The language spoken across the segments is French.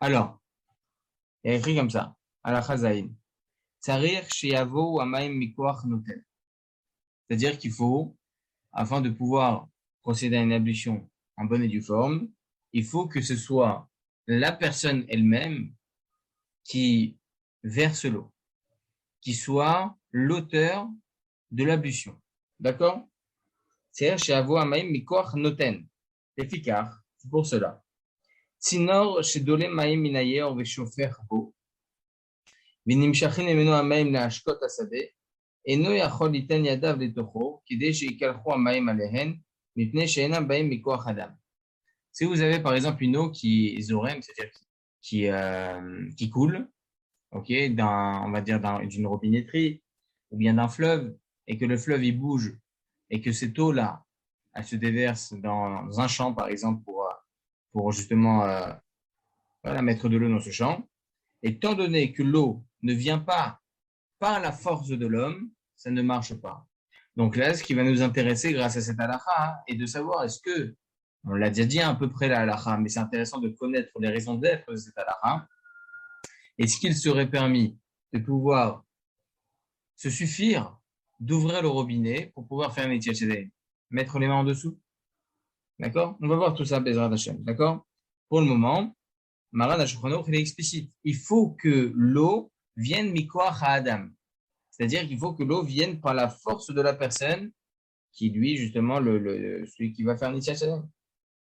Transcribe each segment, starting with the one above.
Alors, il y a écrit comme ça, à la Chazaïn. Tsarir sheyavo amaim mikoach noten. C'est-à-dire qu'il faut, afin de pouvoir procéder à une ablution en bonne et due forme, il faut que ce soit la personne elle-même qui verse l'eau, qui soit l'auteur de l'ablution. D'accord? C'est-à-dire sheyavo amaim mikoach noten. Efficace, c'est pour cela. Tsinor shedole maim minayer veshofer bo. ונמשכים ממנו המים להשקות השדה, אינו יכול ליתן ידיו לתוכו, כדי שיקלחו המים עליהן, מפני שאינם באים מכוח אדם. Si vous avez par exemple une eau qui est zorème, c'est-à-dire qui coule, ok, on va dire d'une robinetterie ou bien d'un fleuve, et que le fleuve il bouge et que cette eau-là, elle se déverse dans un champ par exemple pour justement voilà, mettre de l'eau dans ce champ, étant donné que l'eau ne vient pas par la force de l'homme, ça ne marche pas. Donc là, ce qui va nous intéresser grâce à cette halakha est de savoir est-ce que, on l'a déjà dit à peu près la halakha, mais c'est intéressant de connaître les raisons d'être de cette halakha. Est-ce qu'il serait permis de pouvoir se suffire d'ouvrir le robinet pour pouvoir faire un étiachedé, mettre les mains en dessous? D'accord? On va voir tout ça, Bezrat Hashem. D'accord? Pour le moment, Maran HaShulchan Aruch, il est explicite. Il faut que l'eau vienne mikoach ha'adam. C'est-à-dire qu'il faut que l'eau vienne par la force de la personne qui, lui, justement, celui qui va faire Nitya Shalem.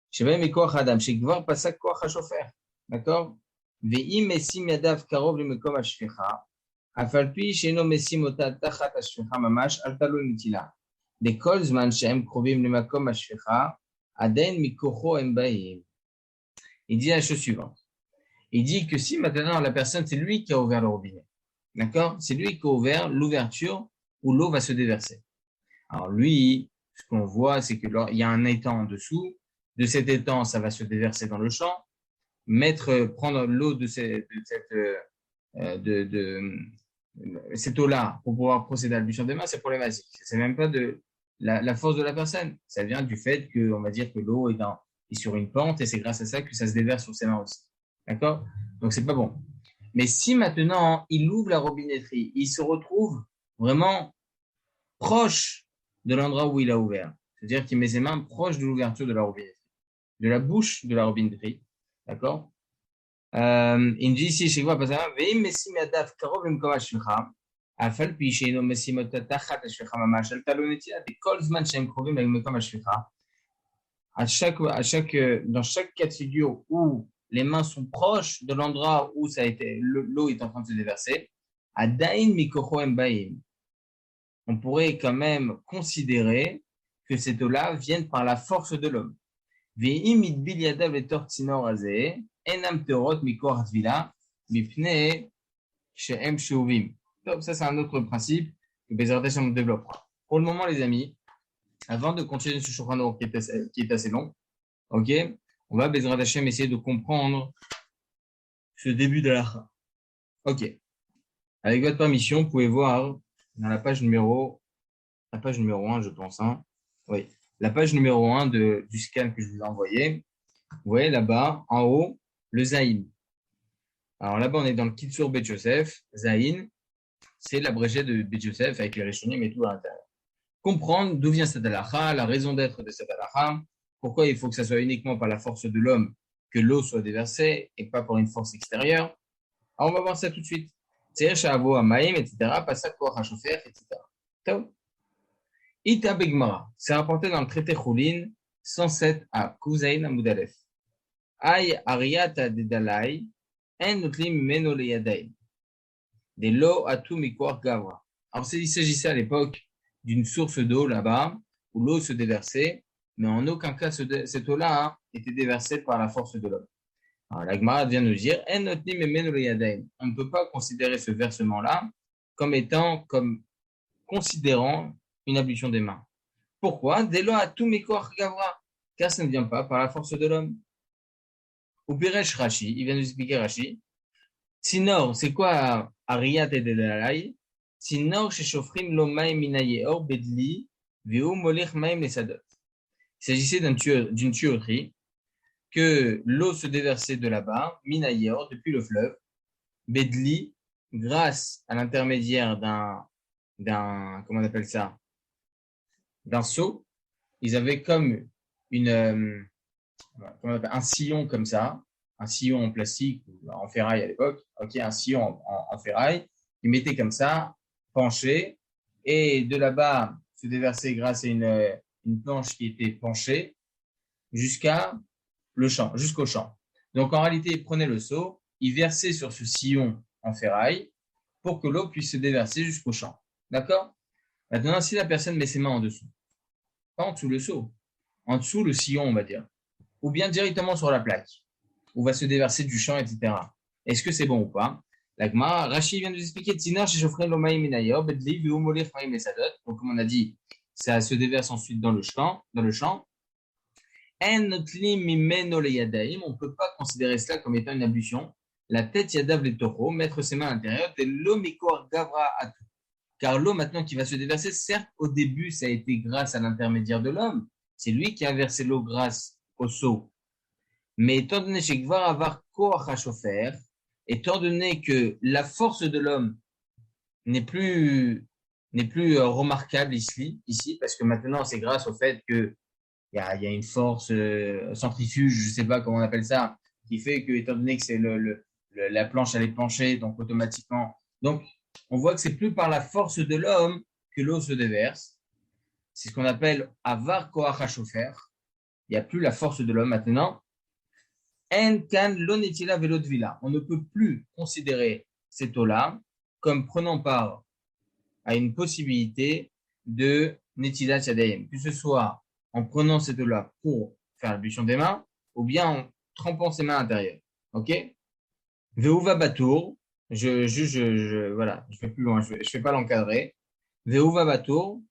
Sheba mikoach ha'adam. Shekvar pasak koach ha'shofer. D'accord? Ve'im mesim yadav karov lemekom ha'shficha. Afal pi she'eno mesim ota tachat ha'shficha mamash al talo nitila. Dekol zman she'em krovim lemekom ha'shficha. Aden mikocho em ba'im. Il dit la chose suivante. Il dit que si maintenant la personne, c'est lui qui a ouvert le robinet, d'accord? C'est lui qui a ouvert l'ouverture où l'eau va se déverser. Alors lui, ce qu'on voit, c'est qu'il y a un étang en dessous. De cet étang, ça va se déverser dans le champ. Prendre l'eau de cette eau-là pour pouvoir procéder à l'ablution des mains, c'est problématique. C'est même pas de la force de la personne. Ça vient du fait que, on va dire que l'eau est sur une pente et c'est grâce à ça que ça se déverse sur ses mains aussi. D'accord? Donc, c'est pas bon. Mais si maintenant, il ouvre la robinetterie, il se retrouve vraiment proche de l'endroit où il a ouvert. C'est-à-dire qu'il met ses mains proches de l'ouverture de la robinetterie, de la bouche de la robinetterie. D'accord? Il me dit ici, chez moi, veim mesim yadav karov lemkom ha'shficha, afal pi she'eno mesim ota tachat ha'shficha mamash al talo nitila, dekol zman she'em krovim lemkom ha'shficha. Dans chaque cas de figure où les mains sont proches de l'endroit où l'eau est en train de se déverser, on pourrait quand même considérer que cette eau-là vienne par la force de l'homme. Donc, ça, c'est un autre principe que Bezrat Hashem développera. Pour le moment, les amis, avant de continuer ce Shulchan Aruch qui est assez long, ok, on va Bezrat Hashem essayer de comprendre ce début de la. Ok. Avec votre permission, vous pouvez voir dans la page numéro 1, je pense. Hein. Oui. La page numéro 1 du scan que je vous ai envoyé. Vous voyez là-bas, en haut, le Zaïn. Alors là-bas, on est dans le Kitsur Bet Yosef. Zaïn, c'est l'abrégé de Bet Yosef avec les Rishonim et tout à l'intérieur. Comprendre d'où vient cette halakha, la raison d'être de cette halakha, pourquoi il faut que ça soit uniquement par la force de l'homme que l'eau soit déversée et pas par une force extérieure. Alors on va voir ça tout de suite. C'est Shavo Amaim, etc. Pasak Koach HaShofer, etc. Ita Begmara, c'est rapporté dans le traité Choulin 107a, Kuzaïn Amoudalef. Ay Ariata de Dalai, En Notlim Meno le Yadaï. Des lo atu mikoach gavra. Alors il s'agissait à l'époque d'une source d'eau là-bas où l'eau se déversait, mais en aucun cas cette eau-là était déversée par la force de l'homme. Alors la Gemara vient nous dire on ne peut pas considérer ce versement-là comme considérant une ablution des mains. Pourquoi? Dès lors à tout mikoach gavra, car ça ne vient pas par la force de l'homme. Ou Piresh Rashi, il vient nous expliquer Rashi. Sinor, c'est quoi Ariyat et Delalai? Sinor sheshofrim lo maim minayeor bedli veu molich maim lesadot. Il s'agissait d'une tuyauterie que l'eau se déversait de là-bas, minayor, depuis le fleuve, Bedli, grâce à l'intermédiaire comment on appelle ça, d'un seau, ils avaient comme un sillon comme ça, un sillon en plastique ou en ferraille à l'époque, ok, un sillon en ferraille, ils mettaient comme ça, penché, et de là-bas se déversait grâce à une planche qui était penchée jusqu'à jusqu'au champ. Donc en réalité, ils prenaient le seau, ils versaient sur ce sillon en ferraille pour que l'eau puisse se déverser jusqu'au champ. D'accord? Maintenant, si la personne met ses mains en dessous, pas en dessous le seau, en dessous le sillon, on va dire, ou bien directement sur la plaque, où va se déverser du champ, etc. Est-ce que c'est bon ou pas? La Gemara, Rashi vient de nous expliquer Tsinar, Shechofren, Lomaï, Minayor, Bedli, Viumole, Fraim, Mesadot. Donc, comme on a dit, ça se déverse ensuite dans le champ. On ne peut pas considérer cela comme étant une ablution. La tête Yadav les taureaux, mettre ses mains à l'intérieur, de l'eau Mikor Gavra Atu. Car l'eau maintenant qui va se déverser, certes, au début, ça a été grâce à l'intermédiaire de l'homme. C'est lui qui a versé l'eau grâce au seau. Mais étant donné étant donné que la force de l'homme n'est plus remarquable ici, parce que maintenant, c'est grâce au fait que il y a une force centrifuge, je ne sais pas comment on appelle ça, qui fait que, étant donné que c'est la planche, elle est penchée, donc automatiquement. Donc, on voit que c'est plus par la force de l'homme que l'eau se déverse. C'est ce qu'on appelle avar koach hachofer. Il n'y a plus la force de l'homme maintenant. En kan lonetila velodvila. On ne peut plus considérer cette eau-là comme prenant part à une possibilité de netilat yadayim, que ce soit en prenant cette eau-là pour faire l'ablution des mains, ou bien en trempant ses mains à l'intérieur. Ok? Veuva batour, voilà, je vais plus loin, je vais pas l'encadrer. Veuva batour,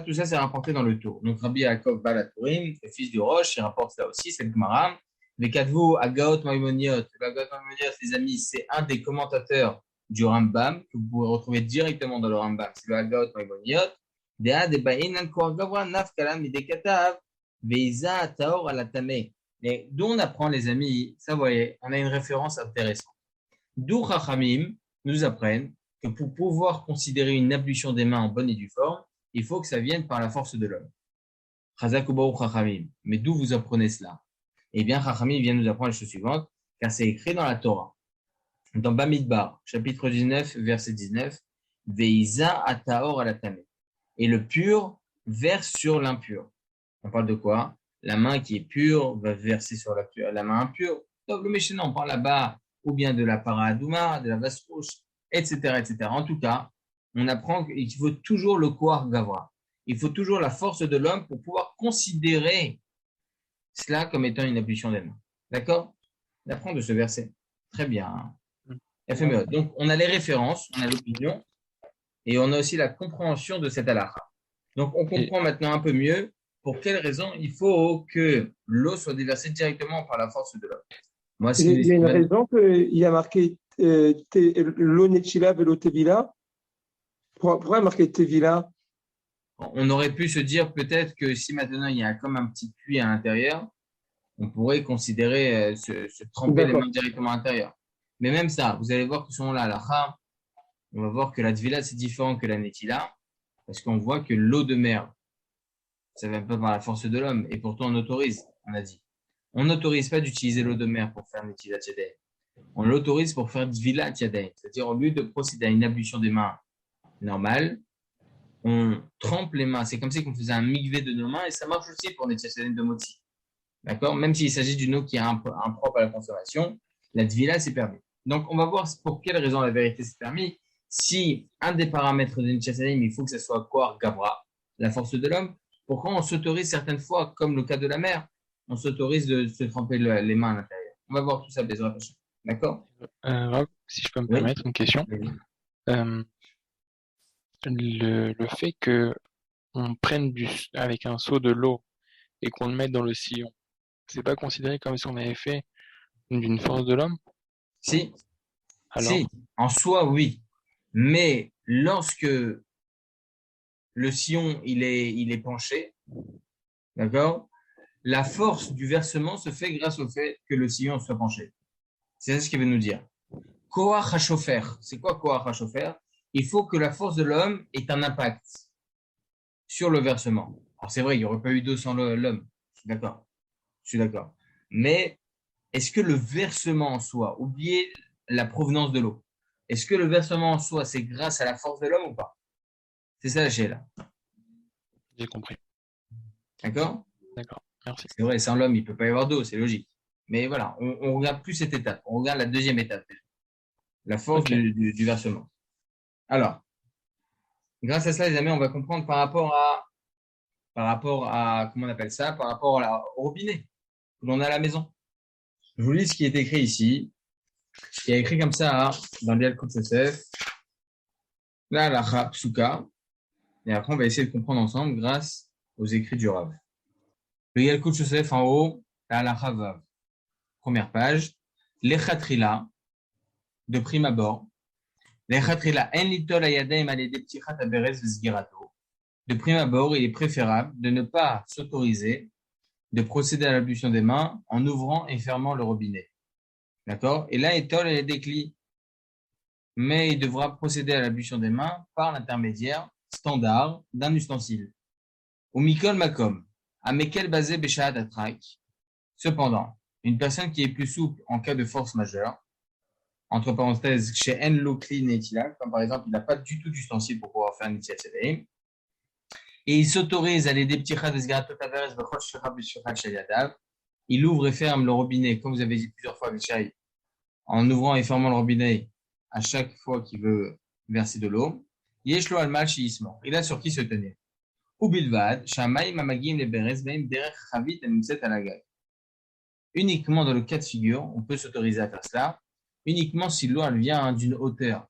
tout ça, c'est rapporté dans le tour. Donc, Rabbi Yaakov Balatourim, le fils du Roche, il rapporte ça aussi, c'est le Gemara. Les Kadvu, Agaot Maimoniot, les amis, c'est un des commentateurs du Rambam, que vous pouvez retrouver directement dans le Rambam, c'est le Agaot Maimoniot. D'où on apprend, les amis, ça, vous voyez, on a une référence intéressante. D'où Chachamim nous apprennent que pour pouvoir considérer une ablution des mains en bonne et due forme, il faut que ça vienne par la force de l'homme. Mais d'où vous apprenez cela? Eh bien, Chachamim vient nous apprendre la chose suivante, car c'est écrit dans la Torah. Dans Bamidbar, chapitre 19, verset 19, Veiza ataor alatame. Et le pur verse sur l'impur. On parle de quoi? La main qui est pure va verser sur la main impure. Donc, le méchant, on parle là-bas ou bien de la paradouma, de la vasrouche, etc., etc. En tout cas, on apprend qu'il faut toujours le koach gavra. Il faut toujours la force de l'homme pour pouvoir considérer cela comme étant une ablution des mains. D'accord? On apprend de ce verset. Très bien. FME. Donc, on a les références, on a l'opinion, et on a aussi la compréhension de cette halakha. Donc, on comprend maintenant un peu mieux pour quelles raisons il faut que l'eau soit déversée directement par la force de l'homme. Moi, il y a une raison qu'il y a marqué l'eau netila velo tevila. Pourquoi il y a marqué tevila? On aurait pu se dire peut-être que si maintenant il y a comme un petit puits à l'intérieur, on pourrait considérer se tremper les mains directement à l'intérieur. Mais même ça, vous allez voir que selon la halakha, on va voir que la tvila c'est différent que la netila, parce qu'on voit que l'eau de mer, ça ne vient pas par la force de l'homme, et pourtant on autorise, on a dit. On n'autorise pas d'utiliser l'eau de mer pour faire netilat yadayim. On l'autorise pour faire tvilat yadayim, c'est-à-dire au lieu de procéder à une ablution des mains normale, on trempe les mains. C'est comme si on faisait un mikvé de nos mains, et ça marche aussi pour netilat yadayim de motzi. D'accord? Même s'il s'agit d'une eau qui est impropre à la consommation, la tvila c'est permis. Donc on va voir pour quelle raison la vérité c'est permis. Si un des paramètres de netilat yadayim, il faut que ce soit koach gavra, la force de l'homme, pourquoi on s'autorise certaines fois, comme le cas de la mer, on s'autorise de se tremper les mains à l'intérieur. On va voir tout ça, Bézrat Hachem. D'accord? Si je peux me permettre une question. Le fait que on prenne avec un seau de l'eau et qu'on le mette dans le sillon, c'est pas considéré comme si on avait fait d'une force de l'homme? Si. Alors? Si, en soi, oui. Mais lorsque le sillon il est penché, d'accord? la force du versement se fait grâce au fait que le sillon soit penché. C'est ça ce qu'il veut nous dire. Koach HaShofer. C'est quoi Koach HaShofer? Il faut que la force de l'homme ait un impact sur le versement. Alors c'est vrai, il n'y aurait pas eu d'eau sans l'homme. Je suis d'accord. Je suis d'accord. Mais est-ce que le versement en soi, oubliez la provenance de l'eau, est-ce que le versement en soi, c'est grâce à la force de l'homme ou pas? C'est ça la là. J'ai compris. D'accord? D'accord. Merci. C'est vrai, sans l'homme, il ne peut pas y avoir d'eau, c'est logique. Mais voilà, on regarde plus cette étape. On regarde la deuxième étape. La force Ok. du versement. Alors, grâce à cela, les amis, on va comprendre par rapport à, comment on appelle ça, par rapport au robinet que l'on a à la maison. Je vous lis ce qui est écrit ici. Il y a écrit comme ça dans l'Yalkut Yosef, la halacha psuka, et après on va essayer de comprendre ensemble grâce aux écrits du Rav. Le Yalkut Yosef en haut, la halacha vav. Première page, l'echatrila, de prime abord, l'echatrila en litol ayadaim alede ptichat aberes v'sgirato. De prime abord, il est préférable de ne pas s'autoriser de procéder à l'ablution des mains en ouvrant et fermant le robinet. D'accord? Et là, étole et décli. Mais il devra procéder à l'ablution des mains par l'intermédiaire standard d'un ustensile. Ou mikol makom, à mekel basé beshaad atrak. Cependant, une personne qui est plus souple en cas de force majeure, entre parenthèses, chez en lokli netila, comme par exemple, il n'a pas du tout d'ustensile pour pouvoir faire un netilat, et il s'autorise à aller des petits chats il ouvre et ferme le robinet, comme vous avez dit plusieurs fois avec Shai, en ouvrant et fermant le robinet à chaque fois qu'il veut verser de l'eau. Yeshlo al-mal shiisman. Il a sur qui se tenir. Ou bilvad, shamay mamagim le beres beim derech chavit et alagag. Uniquement dans le cas de figure, on peut s'autoriser à faire cela, uniquement si l'eau elle vient d'une hauteur.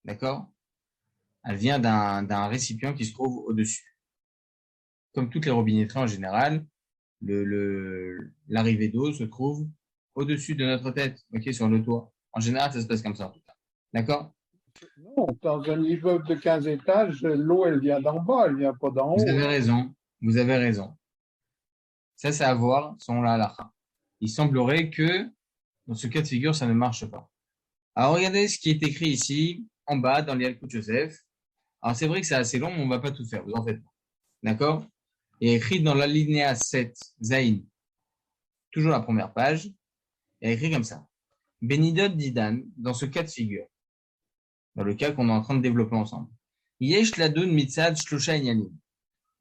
D'accord? Elle vient d'un récipient qui se trouve au-dessus. Comme toutes les robinetteries en général, l'arrivée d'eau se trouve au-dessus de notre tête, ok, sur le toit. En général, ça se passe comme ça, en tout cas. D'accord? Non, dans un immeuble de 15 étages, l'eau, elle vient d'en bas, elle vient pas d'en haut. Vous avez raison. Vous avez raison. Ça, c'est à voir selon la halakha. Il semblerait que dans ce cas de figure, ça ne marche pas. Alors, regardez ce qui est écrit ici, en bas, dans l'Yalkut Yosef. Alors, c'est vrai que c'est assez long, mais on ne va pas tout faire. Vous en faites pas. D'accord? Il est écrit dans l'alinéa 7, Zain, toujours la première page. Il est écrit comme ça. Benidot Didan, dans ce cas de figure, dans le cas qu'on est en train de développer ensemble. Yesh ladun mitzad shlosha inyanim.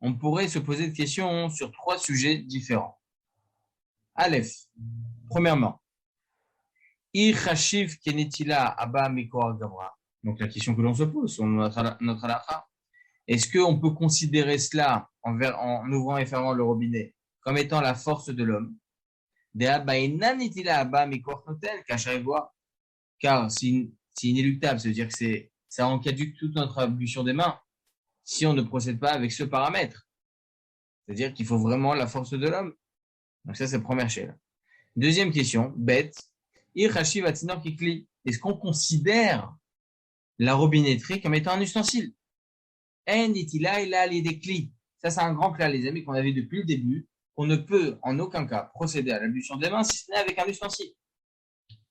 On pourrait se poser des questions sur 3 sujets différents. Aleph, premièrement, Ir chashiv kenetila abba mikor gavra. Donc la question que l'on se pose sur notre halakha, est-ce qu'on peut considérer cela en ouvrant et fermant le robinet comme étant la force de l'homme? Car c'est inéluctable, ça veut dire que ça encadre toute notre ablution des mains si on ne procède pas avec ce paramètre. C'est-à-dire qu'il faut vraiment la force de l'homme. Donc ça, c'est la première chaîne. Deuxième question, bête. Est-ce qu'on considère la robinetterie comme étant un ustensile? Ça, c'est un grand cas, les amis, qu'on avait depuis le début. On ne peut en aucun cas procéder à l'ablution des mains si ce n'est avec un ustensile.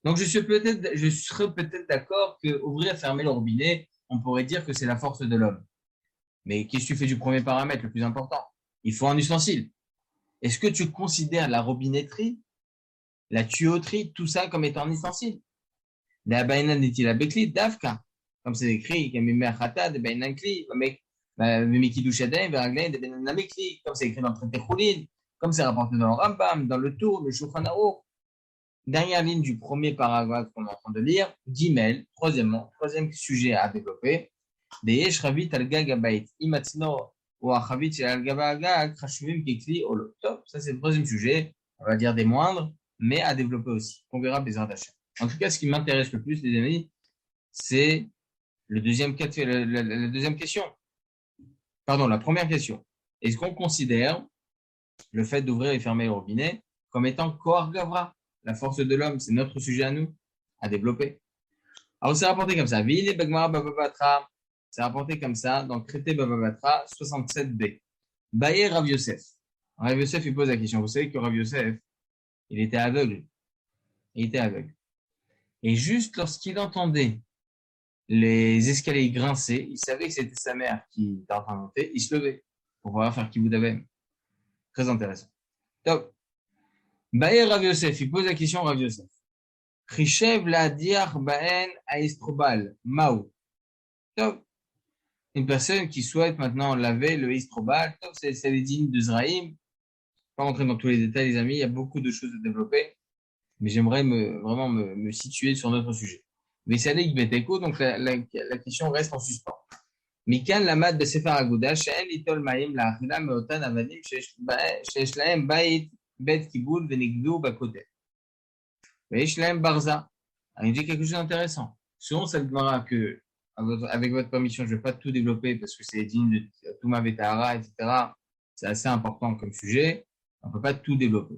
Donc, je serais peut-être d'accord que ouvrir et fermer le robinet, on pourrait dire que c'est la force de l'homme. Mais qu'est-ce que tu fais du premier paramètre, le plus important? Il faut un ustensile. Est-ce que tu considères la robinetterie, la tuyauterie, tout ça comme étant un ustensile? Comme c'est écrit, comme c'est écrit dans le traité Choulin, comme c'est rapporté dans le Rambam, dans le Tour, le Shulchan Aruch. Dernière ligne du premier paragraphe qu'on est en train de lire, Gimel, troisième sujet à développer. Ça, c'est le troisième sujet, on va dire des moindres, mais à développer aussi. On verra les attachés. En tout cas, ce qui m'intéresse le plus, les amis, c'est la deuxième question. Pardon, la première question. Est-ce qu'on considère le fait d'ouvrir et fermer le robinet comme étant Kohar Gavra, la force de l'homme? C'est notre sujet à nous, à développer. Alors, c'est rapporté comme ça. Vile Bagmara Bababatra, c'est rapporté comme ça dans le traité Bababatra 67b. Baye Rav Yosef. Rav Yosef, il pose la question. Vous savez que Rav Yosef, il était aveugle. Il était aveugle. Et juste lorsqu'il entendait les escaliers grincer, il savait que c'était sa mère qui était en train de monter, il se levait pour pouvoir faire Kibbout Avim. Très intéressant. Top. Baer Rav Yosef, il pose la question à Rav Yosef. Chishev la diar baen aistrobal, maou. Top. Une personne qui souhaite maintenant laver le aistrobal, top, c'est les dînes de Zraïm. Pas rentrer dans tous les détails, les amis, il y a beaucoup de choses à développer, mais j'aimerais vraiment me situer sur notre sujet. Mais c'est Alik Beteko, donc la question reste en suspens. Mikan lamad de Sefer Aguda, she'en litol ma'im la'achila me'otan avanim she'esh lahem bayit bet kiboul venigdu bakotet. Ve'esh lahem barza. Alors, il dit quelque chose d'intéressant. Selon cette Gemara que, avec votre permission, je ne vais pas tout développer parce que c'est les dignes de Touma Vetahara, etc. C'est assez important comme sujet. On ne peut pas tout développer.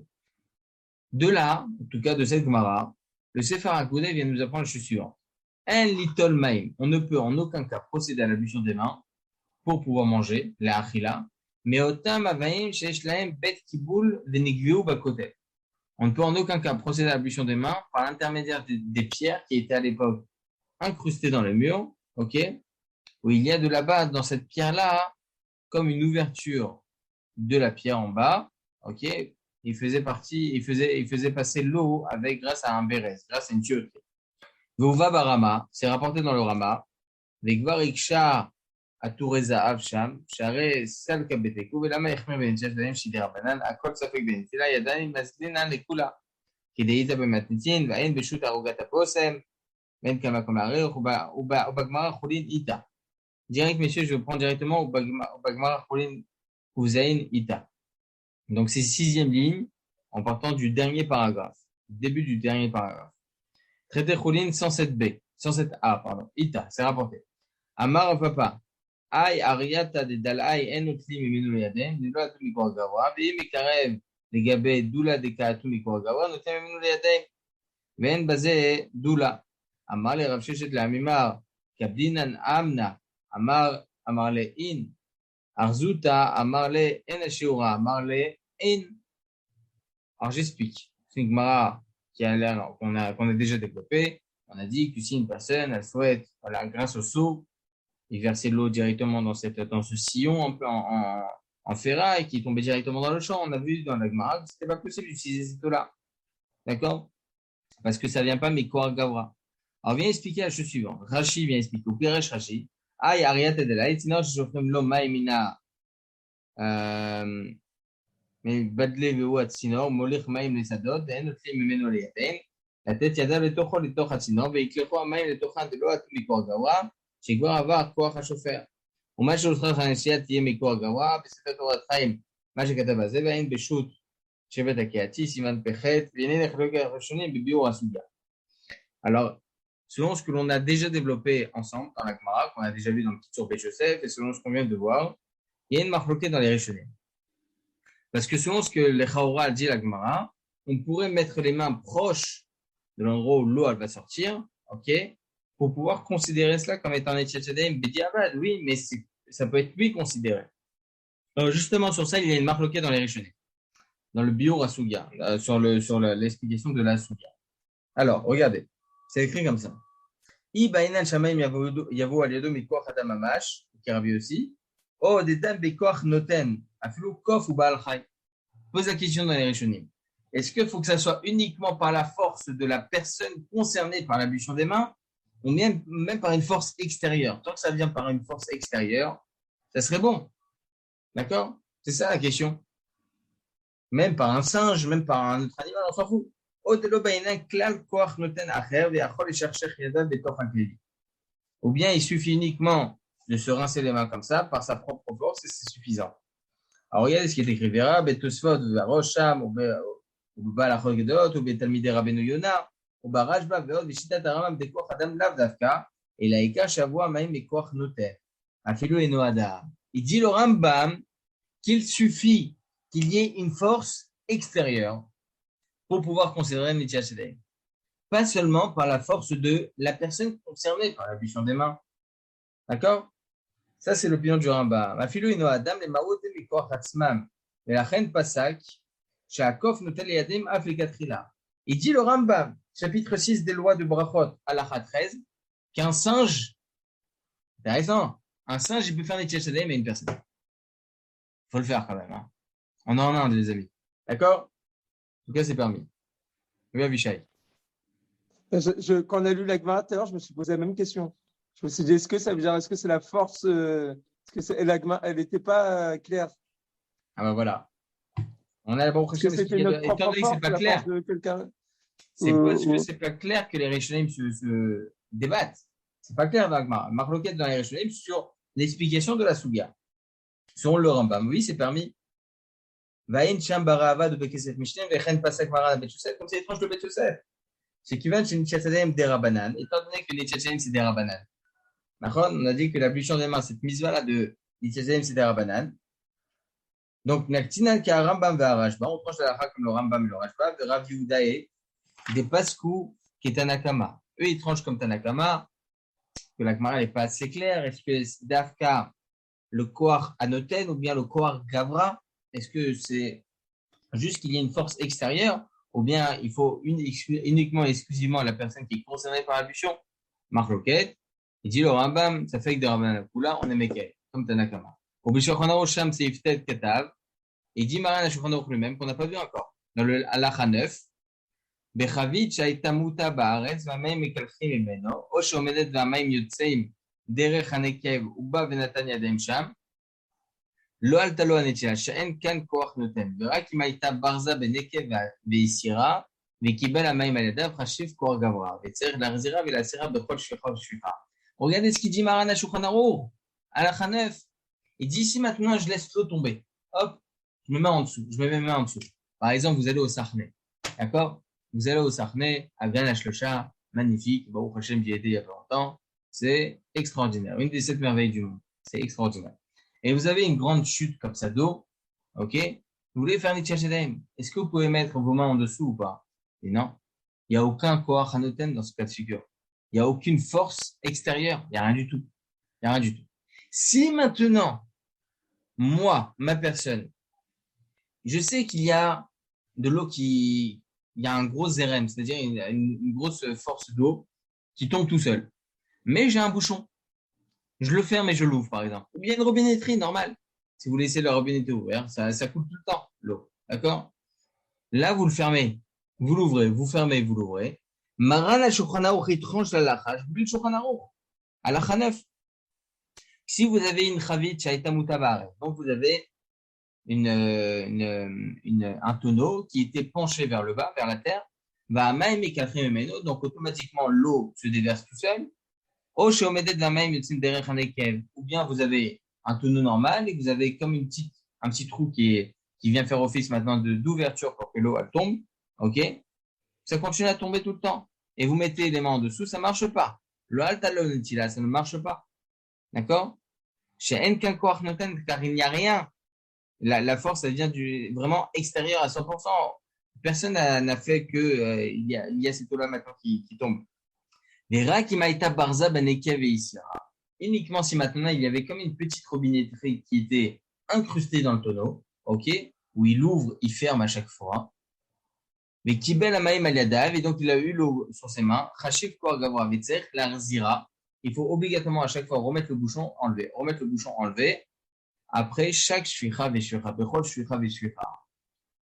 De là, en tout cas de cette Gemara, le Sefer Aguda vient nous apprendre le chose suivant. Un little maim, on ne peut en aucun cas procéder à l'ablution des mains pour pouvoir manger, la achila, mais otam avaim shesh lahem bet kiboul venigviu bakotet. On ne peut en aucun cas procéder à l'ablution des mains par l'intermédiaire des pierres qui étaient à l'époque incrustées dans le mur, ok, où il y a de là-bas, dans cette pierre-là, comme une ouverture de la pierre en bas, ok, il faisait passer l'eau grâce à un béret, grâce à une tuyauterie. Vova Barama, c'est rapporté dans le Rama, Vegvariksha Atureza Avsham, Share Sal Kabeteku, Velama Echmer Benchef Daim Shidera Banan, Akol Safek Benitila, Yadanim Maslina Lekula, Kideita Bematnitin, Vain Beshut Arugata Posem, Ben Kamakomare, Ubagmara Khulin Ita. Direct, messieurs, je prends directement Ubagmara Khulin Uzain Ita. Donc, c'est 6e ligne en partant du dernier paragraphe, début du dernier paragraphe. Traité Khulin 107b, 107a, pardon. Ita, c'est rapporté. Amar Papa, Ay Ariata de Dalai Enotli Miminu Yadem, Dula Atu Mikor Gawa, Veim Ikarev, Legabe Dula de Kaatu Mikor Gawa, Notem Miminu Yadem, Ven Baze Dula. Amar le Rav Sheshet la Mimar, Kabdinan Amna, Amar le In, Arzuta, Amar le En Ashiura, Amar le In. Alors j'explique. C'est une Gemara qui a l'air qu'on a déjà développé. On a dit que si une personne, elle souhaite, voilà, grâce au seau, il versait de l'eau directement dans ce sillon un peu en ferraille qui tombait directement dans le champ. On a vu dans la Gemara que c'était pas possible d'utiliser cette eau-là. D'accord? Parce que ça vient pas Mikor Gavra. Alors, viens expliquer la chose suivante. Rashi vient expliquer. Ou Piresh Rashi. Aïe, Ariat Edelay, sinon je j'offre l'eau maïmina. Mais badle veu atsinor, molich maïm les sadot, en otli mimeno le yaden. La tête yada le tocho le toch atsinor, veiklecho amaïm le tocha de l'eau à tout Mikor Gavra. שכבר עבר כוח השופר. ומה שהוסרח הנשיאה תהיה מקור הגבוה, בספר תורת חיים, מה שכתב על זה, ואין בשו"ת שבט הקהתי, סימן פ"ח, והנה נחלוקת הראשונים בביאור הסוגיה. Alors, selon ce que l'on a déjà développé ensemble dans la Gemara, qu'on a déjà vu dans le petit sur Yosef, et selon ce qu'on vient de voir, il y a une marloquette dans les Rishonim. Parce que selon ce que les Chaoura dit la Gemara, on pourrait mettre les mains proches de l'endroit où l'eau elle va sortir, ok, pour pouvoir considérer cela comme étant un Etchadem Bediavad, oui, mais ça peut être oui considéré. Alors justement sur ça, il y a une marloquette dans les Rishonim, dans le Biur Asuga, sur l'explication de la Suga. Alors, regardez, c'est écrit comme ça. I bainan shamaim yavo al yado mikoach adam mamash, qui est Rabbi aussi. Oh, dedam bekoach noten, afilu kof ou baal chay. Pose la question dans les Rishonim. Est-ce qu'il faut que ça soit uniquement par la force de la personne concernée par l'ablution des mains, ou même par une force extérieure? Tant que ça vient par une force extérieure, ça serait bon. D'accord? C'est ça la question. Même par un singe, même par un autre animal, on s'en fout. Ou bien il suffit uniquement de se rincer les mains comme ça, par sa propre force, et c'est suffisant. Alors regardez ce qui est écrit. Vera, Betosfot, Varosham, ou Balachol Gedot, ou Betalmide Rabbeinu Yona, ou Barajba, Veod, Vishitat Aramam, Bekoach Adam Lav Davka, et Laïka Shavua Maim Bekoach Noter. Afilo et Noada. Il dit le Rambam qu'il suffit qu'il y ait une force extérieure pour pouvoir considérer Netiat Shedei. Pas seulement par la force de la personne concernée par l'ablution des mains. D'accord? Ça, c'est l'opinion du Rambam. Afilo ino adam le maote mikoach atzmam Et la reine Pasak, Sha'akov Notel Yadim Afrikatrila. Il dit le Rambam, chapitre 6 des lois de Brachot, halakha 13, qu'un singe, intéressant, un singe, il peut faire Netilat Yadayim à une personne. Faut le faire quand même. Hein. On en a un, les amis. D'accord? En tout cas, c'est permis. Oui, Avishai. Quand on a lu la Gemara tout à l'heure, je me suis posé la même question. Je me suis dit, est-ce que ça veut dire, est-ce que c'est la force, est-ce que la Gemara, elle n'était pas claire? Ah ben voilà. On a la bonne Est-ce que c'était notre propre étant donné que force, c'est pas la clair, force de quelqu'un? c'est parce que c'est pas clair que les Rishonim se débattent. C'est pas clair dans la Gemara. Marloquette dans les Rishonim sur l'explication de la Souga. Selon le Rambam, oui, c'est permis. Vaïn Sham Barava de Bekesef Mishnem, Vechen Pasak Mara de Bet-Yosef, comme c'est étrange de Bet-Yosef. C'est qu'il va chez Netilat Yadayim des Rabanan, étant donné que Netilat Yadayim c'est des Rabanan. D'accord? On a dit que l'ablution des mains, cette mise-là de Netilat Yadayim c'est des Rabanan. Donc, Naktinan Ka Rambam va Rashba, on tranche la comme le Rambam et le Rashba, de Rav Yehudae, des Paskou qui est Tanakama. Eux, ils tranchent comme Tanakama, que la Gemara n'est pas assez claire. Est-ce que c'est Dafka le Koar Anoten ou bien le Koar Gavra? Est-ce que c'est juste qu'il y ait une force extérieure ou bien il faut uniquement et exclusivement la personne qui est concernée par l'ablution? Marloquette, il dit le Rambam, ça fait que de Rabbanan Kula, on est Mekel, comme Tanakama. Au Bishulchan Aruch Sham Seiftet Katav, il dit Maran Shulchan Aruch lui-même qu'on n'a pas vu encore. Dans le halakha 9, Bechavit Shaita Muta Baaretz Vameim Mekalchim Imeno, O Shomedet Vameim Yotzeim Derech Hanekev Uba Venatan Yadem Sham, Lo Alta Lo Anetila She'en Kan Koach Noten, Verak Imaita Barza Benekev Veisira, Vekibel Amaim Alyadav Chashiv Koach Gavra, Vetzer Larzira Velasira Bechol Shvicha Shvicha. Regardez ce qu'il dit Maran Shulchan Aruch, halakha 9. Il dit ici maintenant, je laisse l'eau tomber. Hop, je me mets en dessous. Je me mets mes mains en dessous. Par exemple, vous allez au Sarney. D'accord? Vous allez au Sarney, à Gan Hashlocha, magnifique. Bon, Hachem, j'y étais il y a pas longtemps. C'est extraordinaire. Une des 7 merveilles du monde. C'est extraordinaire. Et vous avez une grande chute comme ça d'eau. OK? Vous voulez faire Netilat Yadayim. Est-ce que vous pouvez mettre vos mains en dessous ou pas? Et non. Il n'y a aucun Koach Hanoten dans ce cas de figure. Il n'y a aucune force extérieure. Il n'y a rien du tout. Il n'y a rien du tout. Si maintenant, moi, ma personne, je sais qu'il y a de l'eau il y a un gros zérem, c'est-à-dire une grosse force d'eau qui tombe tout seul. Mais j'ai un bouchon. Je le ferme et je l'ouvre, par exemple. Ou bien une robinetterie normale. Si vous laissez la robinette ouverte, ça coule tout le temps, l'eau. D'accord? Là, vous le fermez. Vous l'ouvrez, vous fermez, vous l'ouvrez. Maran la Shulchan Aruch, il tranche la halakha. Je vous Shulchan Aruch. Halakha 9. Si vous avez une chavit shaita mutabar, donc vous avez un tonneau qui était penché vers le bas, vers la terre, va maim et kalchim emeno, donc automatiquement l'eau se déverse tout seul. Ou bien vous avez un tonneau normal et vous avez comme un petit trou qui vient faire office maintenant d'ouverture pour que l'eau elle tombe. Ok? Ça continue à tomber tout le temps. Et vous mettez les mains en dessous, ça marche pas. Le altalon ça ne marche pas. D'accord? Chez Enkan Koach Noten, car il n'y a rien. La force, ça vient vraiment extérieur à 100%. Personne n'a fait que il y a cette eau-là maintenant qui tombe. Les rats qui maïta barza banekev et isira. Uniquement si maintenant il y avait comme une petite robinetterie qui était incrustée dans le tonneau, ok, où il ouvre, il ferme à chaque fois. Mais kibel amaim aliadav, et donc il a eu l'eau sur ses mains. Chashiv koar gavra vetzer, la zira. Il faut obligatoirement à chaque fois remettre le bouchon, enlever, remettre le bouchon, enlever. Après chaque shvicha veshvicha, bechol shvicha veshvicha.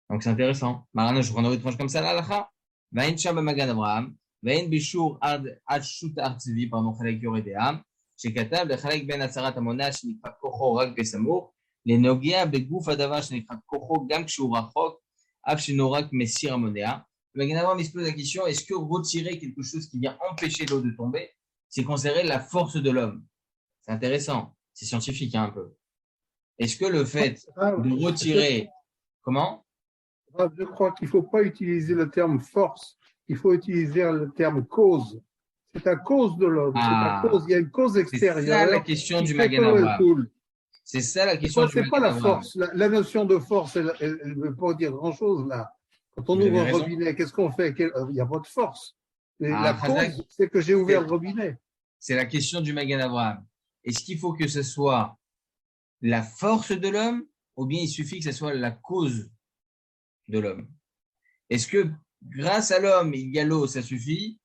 Donc c'est intéressant. Marana, je prends une tranche comme ça, l'alacha. Vain sham b'magan Abraham, vain bishur ad shut artzivi, pardon, chalek yoredea, shekatav lechalek ben atzarat amona, shenikra kocho rak besamur, lenogea beguf adava, shenikra kocho gam kshur rachok, af shenorak messir amonea. Le Magan Abraham, il se pose la question, est-ce que retirer quelque chose qui vient empêcher l'eau de tomber, c'est considéré la force de l'homme? C'est intéressant. C'est scientifique, hein, un peu. Est-ce que le fait de retirer... Comment? Je crois qu'il ne faut pas utiliser le terme force, il faut utiliser le terme cause. C'est à cause de l'homme. Ah, il y a une cause extérieure. C'est ça la question du Magan Abraham. C'est ça la question du Magan Abraham. C'est pas la force. La notion de force, elle ne veut pas dire grand-chose là. Quand on ouvre un robinet, qu'est-ce qu'on fait? Il n'y a pas de force. La cause, c'est que j'ai ouvert le robinet. C'est la question du Magan Abraham. Est-ce qu'il faut que ce soit la force de l'homme ou bien il suffit que ce soit la cause de l'homme? Est-ce que grâce à l'homme, il y a l'eau, ça suffit?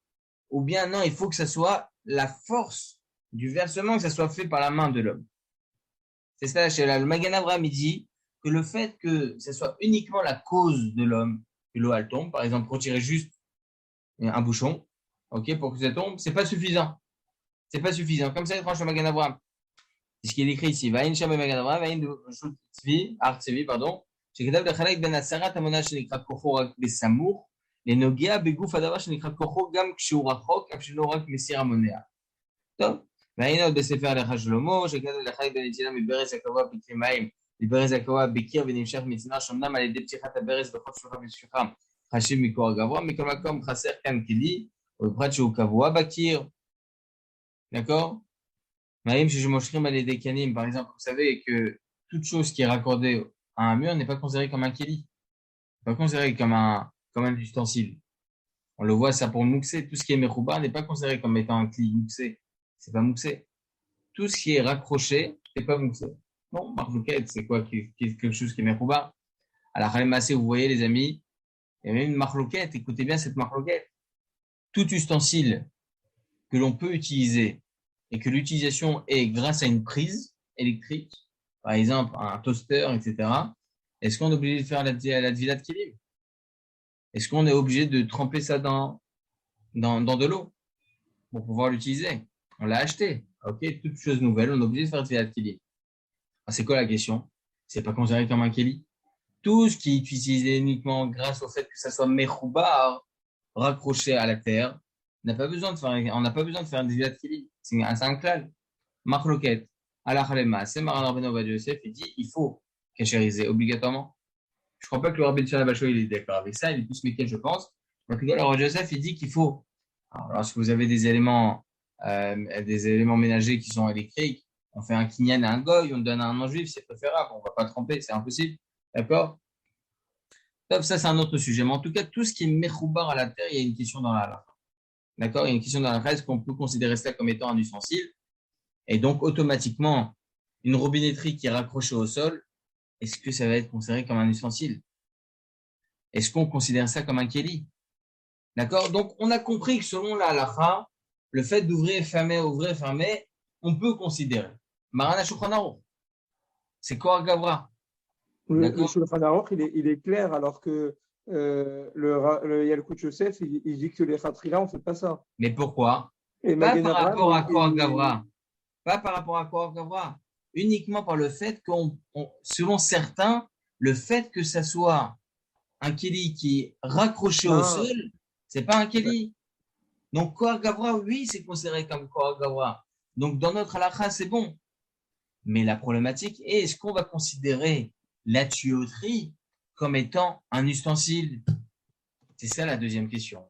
Ou bien non, il faut que ce soit la force du versement, que ça soit fait par la main de l'homme. C'est ça, le Magen Avraham, il dit que le fait que ce soit uniquement la cause de l'homme, que l'eau elle tombe, par exemple, retirer juste un bouchon, ok, pour que ça tombe, c'est pas suffisant. C'est pas suffisant. Comme ça, il tranche le Magen Avraham. C'est ce qui est écrit ici. Vaïn Shem Magen Avraham, Vaïn Tzvi, Artsevi, pardon. שכתב לחלק בין הסרת המונה שנקרא כוחו רק בסמוך, לנוגע בגוף הדבר שנקרא כוחו גם כשהוא רחוק, אף שלא רק מסיר המונע. טוב, והיינו עוד בספר הלכה שלמה, שכתב לחלק בין נטילה מברז הקבוע בקרי מים, לברז הקבוע בקיר ונמשך מצנח, שאומנם על ידי פתיחת הברז בכל שלוחה ושלוחה, חשיב מקור הגבוה, מכל מקום חסר כאן כלי, ובפרט שהוא קבוע בקיר. D'accord? Maïm, si je m'offrim à des canim, par exemple, vous savez que toute chose qui est raccordée à un mur n'est pas considérée comme un kéli, pas considérée comme un ustensile. On le voit ça pour le mouxé. Tout ce qui est mechouba n'est pas considéré comme étant un kli mouxé. C'est pas mouxé. Tout ce qui est raccroché, c'est pas mouxé. Bon, marlouquette, c'est quoi quelque chose qui est mechouba? À la Khalemassé, vous voyez les amis, il y a même une marlouquette. Écoutez bien cette marlouquette. Tout ustensile que l'on peut utiliser et que l'utilisation est grâce à une prise électrique, par exemple un toaster, etc., est-ce qu'on est obligé de faire la tvilat kilim? Est-ce qu'on est obligé de tremper ça dans de l'eau pour pouvoir l'utiliser? On l'a acheté. OK, toute chose nouvelle, on est obligé de faire tvilat kilim. C'est quoi la question? C'est pas considéré comme un keli. Tout ce qui est utilisé uniquement grâce au fait que ça soit mechoubar, raccroché à la terre, on n'a pas besoin de faire un tvilat kilim. C'est un klal. Marloquette. C'est Maran Rabbeinu Ovadia Yosef, il dit il faut cachériser obligatoirement. Je ne crois pas que le Rabbi Tzadok Bacho il est d'accord avec ça, il est plus méquel, je pense. Donc, le Rabbi Yosef, il dit qu'il faut. Alors, lorsque vous avez des éléments ménagers qui sont électriques, on fait un kinyan à un goy, on donne à un non-juif, c'est préférable, on ne va pas tremper, c'est impossible. D'accord? Donc, ça, c'est un autre sujet. Mais en tout cas, tout ce qui est mechoubar à la terre, il y a une question dans la halakha. D'accord? Il y a une question dans la halakha, est-ce qu'on peut considérer cela comme étant un ustensile? Et donc, automatiquement, une robinetterie qui est raccrochée au sol, est-ce que ça va être considéré comme un ustensile? Est-ce qu'on considère ça comme un kéli? D'accord? Donc, on a compris que selon la halakha, le fait d'ouvrir et fermer, on peut considérer. Marana Shulchan Aruch. C'est Kohar Gavra. Le Shulchan Aruch, il est clair, alors que le Yalkut Yosef, il dit que les Khatrila, on ne fait pas ça. Mais pourquoi? Et pas par rapport à Kohar Gavra. Pas par rapport à Kohar Gavra. Uniquement par le fait selon certains, le fait que ça soit un kéli qui est raccroché au sol, c'est pas un kéli. Donc, Kohar Gavra, oui, c'est considéré comme Kohar Gavra. Donc, dans notre halakha, c'est bon. Mais la problématique est, est-ce qu'on va considérer la tuyauterie comme étant un ustensile? C'est ça la deuxième question.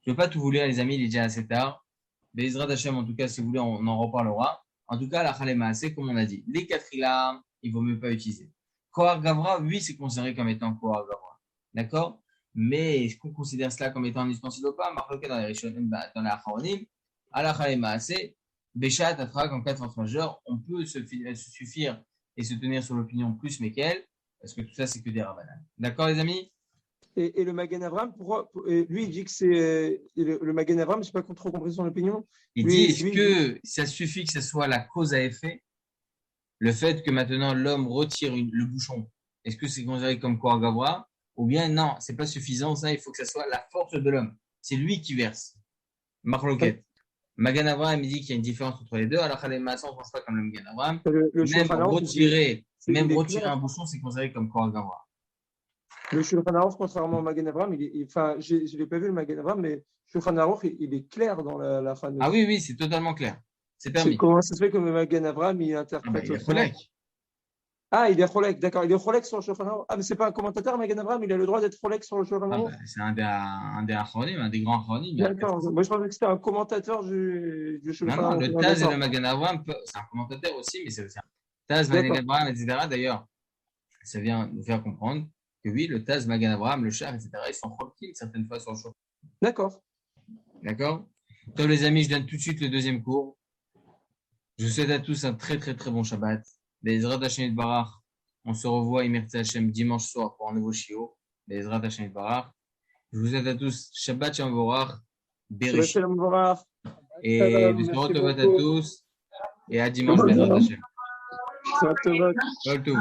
Je ne veux pas tout vous lire, les amis, il est déjà assez tard. Bezrat Hashem, en tout cas, si vous voulez, on en reparlera. En tout cas, la Khalema, c'est comme on a dit. Les Katrila, il vaut mieux pas utiliser. Kohar Gavra, oui, c'est considéré comme étant Kohar Gavra. D'accord? Mais est-ce qu'on considère cela comme étant un ustensile ou pas? Marqué dans les Rishonim, dans la Acharonim, à la Khalema, c'est Béchat, Atrak, en cas de force majeure, on peut se suffire et se tenir sur l'opinion plus méquelle, parce que tout ça, c'est que des Rabbanan. D'accord, les amis? Et le Magen Avraham, lui, il dit que c'est. Le Magen Avraham, je n'ai pas trop compris son opinion. Il dit est-ce que ça suffit que ce soit la cause à effet? Le fait que maintenant l'homme retire le bouchon, est-ce que c'est considéré comme Kohar Gavra? Ou bien non, c'est pas suffisant, ça, il faut que ce soit la force de l'homme. C'est lui qui verse. Marloquette. Magen Avraham, il dit qu'il y a une différence entre les deux. Alors, Khalema, on ne pense pas comme le Magen Avraham. Même retirer un bouchon, c'est considéré comme Kohar Gavra. Le Shulchan Aruch, contrairement au Magen Avraham, je ne l'ai pas vu le Magen Avraham, mais Shulchan Aruch, il est clair dans la fin de. Ah oui, c'est totalement clair. C'est permis. Comment ça se fait que le Magen Avraham, il interprète il est cholek. Ah, il est cholek, d'accord. Il est cholek sur le Shulchan Aruch. Ah, mais c'est pas un commentateur, Magen Avraham, il a le droit d'être cholek sur le Shulchan Aruch. C'est un des Acharonim, un des grands Acharonim. D'accord. Moi, je pensais que c'était un commentateur du Shulchan Aruch. Non, le Taz et le Magen Avraham, c'est un commentateur aussi, mais c'est aussi un Taz, Magen Avraham, etc. D'ailleurs, ça vient nous faire comprendre que oui, le Taz, Magen Avraham, le Char, etc., ils sont chokkim certaines fois sur le Shulchan. D'accord. D'accord. Donc, les amis, je donne tout de suite le deuxième cours. Je vous souhaite à tous un très, très, très bon Shabbat. Bezrat Hashem Barach. On se revoit, Imertze Hashem, dimanche soir pour un nouveau shiur. Bezrat Hashem Barach. Je vous souhaite à tous Shabbat Shalom Vorach, Bereshit. Shalom Vorach. Et Merci Bismillah Tovat à beaucoup. tous. Et à dimanche, Bezrat Hashem. Shabbat Tov. Kol Tov.